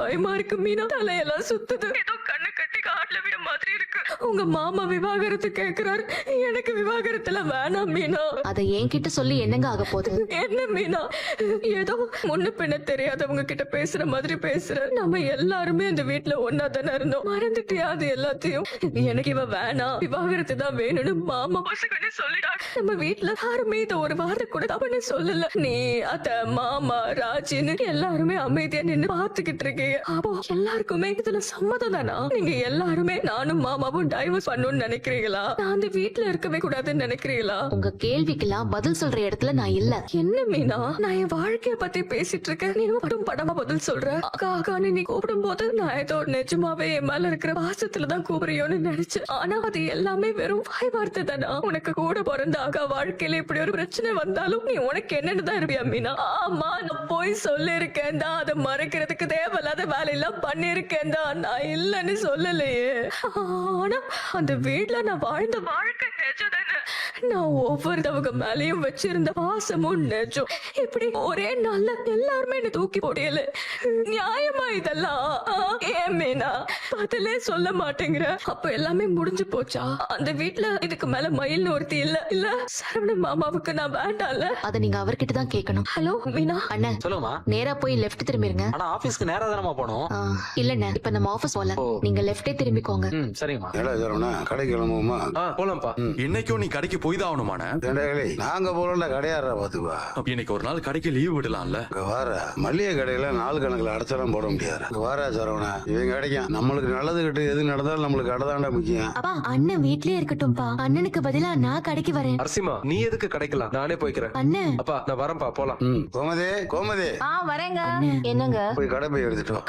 பயமா இருக்கு மீனா. தலையெல்லாம் சுத்துது. ஏதோ கண்ணு கட்டி காட்டுல விட மாதிரி இருக்கு. உங்க மாமா விவாகரத்து கேக்குறாரு. எனக்கு விவாகரத்துல வேணாம் மீனா. அதை என்கிட்ட சொல்லி என்னங்க ஆக போகுது? என்ன மீனா, ஏதோ முன்ன பின்ன தெரியாதவங்க கிட்ட பேசுற மாதிரி பேசுற. நம்ம எல்லாருமே இந்த வீட்டுல ஒன்னா தானே இருந்தோம். மறந்துட்டியா அது எல்லாத்தையும்? எனக்கு இவ வேணாம், விவாகரத்து தான் வேணும்னு மாமா பொசுக்குன்னு சொல்லிட்டாங்க. நம்ம வீட்டுல யாருமே இத ஒரு வார்த்தை கூட தப்புன்னு சொல்லல. நீ அத்த மாமா ராஜின்னு எல்லாருமே அமைதியா நின்னு பாத்துக்கிட்டு இருக்கீங்க. அப்போ எல்லாருக்குமே இதுல சம்மதம் தானா? நீங்க எல்லாருமே நானும் மாமாவும் டைவர்ஸ் பண்ணணும்னு நினைக்கிறீங்களா? நான் அந்த வீட்டுல இருக்கவே கூடாதுன்னு நினைக்கிறீங்களா? உங்க கேள்விக்கெல்லாம் பதில் சொல்ற இடத்துல நான் இல்ல. என்ன மீனா, நான் என் வாழ்க்கைய பத்தி பேசிட்டு இருக்கேன். நீ மட்டும் படமா பதில் சொல்ற. அக்கா அக்கான்னு நீ கூப்பிடும் போது நான் ஏதோ நிஜமாவே என் மேல இருக்கிற பாசத்துலதான் கூப்பிடுறியோன்னு நினைச்சேன். ஆனா அது எல்லாமே வெறும் வாய் வார்த்தை தானா? உனக்கு கூட பிறந்த அக்கா வாழ்க்கையில இப்படி ஒரு பிரச்சனை வந்தாலும் நீ உனக்கு என்னன்னு தான் இருப்பியா மீனா? ஆமா, நான் போய் சொல்லிருக்கேன் தான். அதை மறைக்கிறதுக்கு தேவையில்லாத வேலையெல்லாம் பண்ணிருக்கேன் தான். நான் இல்லன்னு சொல்லலையே. ஆனா அந்த வீட்டுல நான் வாழ்ந்த வாழ்க்கை நிஜம்தானே. நான் ஒவ்வொருத்தவங்க மேலயும் வச்சிருந்த பாசமும் நிஜம். இப்படி ஒரே நாள்ல எல்லாருமே என்ன தூக்கி போடையல. நியாயமா இதெல்லாம்? ஏன் மீனா பதிலே சொல்ல மாட்டேங்கிற? அப்ப எல்லாமே முடிஞ்சு போச்சா? அந்த வீட்டுல இதுக்கு மேல மயில்னு ஒருத்தி இல்ல இல்ல சரவண மாமாவுக்கு நான் வேண்டாம்ல? அதை நீங்க அவர்கிட்ட தான் கேட்கணும். ஹலோ மீனா. அண்ணன் சொல்லுமா. நேரா போய் லெஃப்ட் திரும்பிருங்க. ஆனா ஆபீஸ்க்கு நேரா தானமா போனோம். இல்லண்ணே, இப்ப நம்ம ஆபீஸ் போல. நீங்க லெஃப்டே திரும்பிக்கோங்க. சரிங்கம்மா. ஏடா சரவணா, கடைக்கு கிளம்புவோமா? போலாம்ப்பா. இன்னைக்கும் நீ கடைக்கு போய் தான் ஆகணுமாண்ணே? ஏண்டாங்களே, நாங்க போறோம்ல கடையாடுறா பாத்துக்குவா. இன்னைக்கு ஒரு நாள் கடைக்கு லீவ் விடலாம்ல? இங்க வார மளிகை கடையில நாள் கணக்குல அடைச்சாலும் போட முடியாது. இங்க வாரா சரவணா, இவங்க கிடைக்கும். நம்மளுக்கு நல்லது கிட்ட எது நடந்தாலும் நம்மளுக்கு கடை தாண்டா முக்கியம். அப்பா, அண்ணன் வீட்லயே இருக்கட்டும்பா. அண்ணனுக்கு பதிலா நான் கடைக்கு வரேன். அரசிமா, நீ எதுக்கு கிடைக்கலாம்? நானே போய்க்கிறேன். அண்ணன். அப்பா நான் வரேன்ப்பா, போலாம். கோமதே கோமதே, வரேங்க. என்னங்க? போய் கடை போய் எடுத்துட்டு வா.